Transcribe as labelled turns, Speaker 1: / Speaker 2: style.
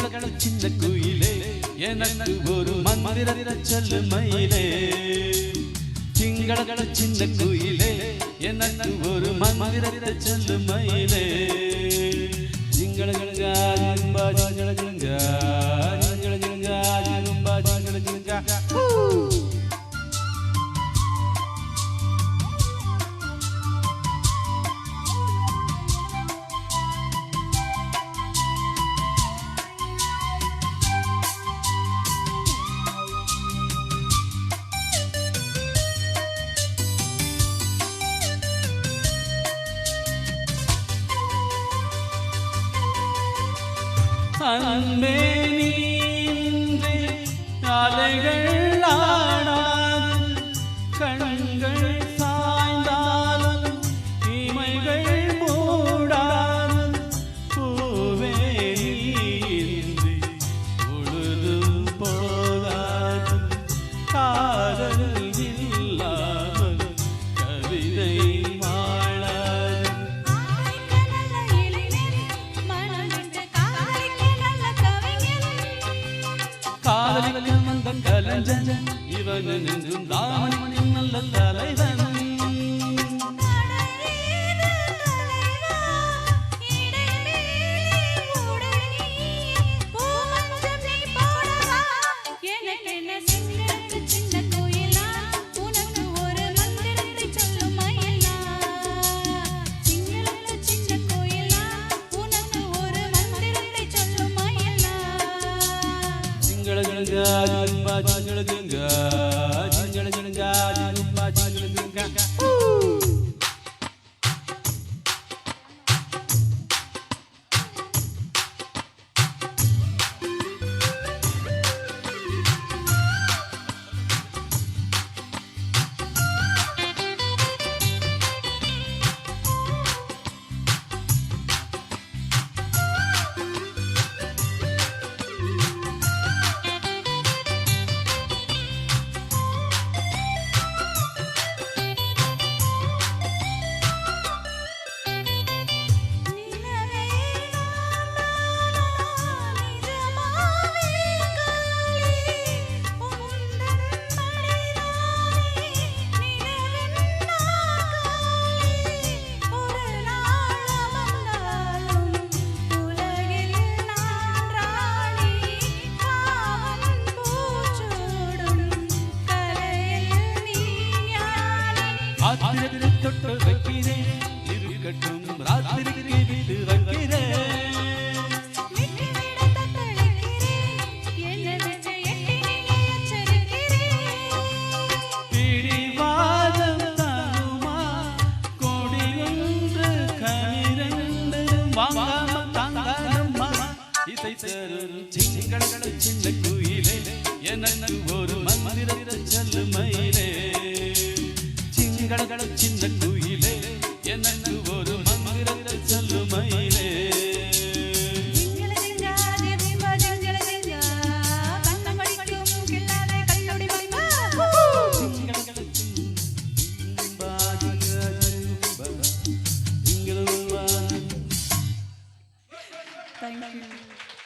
Speaker 1: சின்ன குயிலே எனக்கு ஒரு மந்திரத்தை சொல்லு மயிலே திங்கள சின்ன குயிலே எனக்கு ஒரு மந்திரத்தை சொல்லு மயிலே திங்களா அன்பே நீன்றி அலைகள் ஆடாது கண்கள் சாய்ந்தாலும் இமைகள் மூடாது பூவே நீன்றி பொழுதும் போகாது காதல் இல்லாமல் கவிதை காதலில் வந்த கலைஞன் இவன் என்றும் ராமனின் நல்ல தலைவன் தொட்டு வைக்கிறேன் இருக்கட்டும் ராத்திரிக்கு வீடு வைக்கிறேன் பிடிவாதம் தானுமா கொடி ஒன்று கனிரண்டு வாங்காம தாங்கானம்மா இசை தரும் சிங்கள சின்ன குயிலே எனக்கு ஒரு மந்திரத்தை சொல்லு மயிலே சின்ன குயிலே எனக்கு ஒரு மந்திரத்தை சொல்லு மயிலே
Speaker 2: Thank you.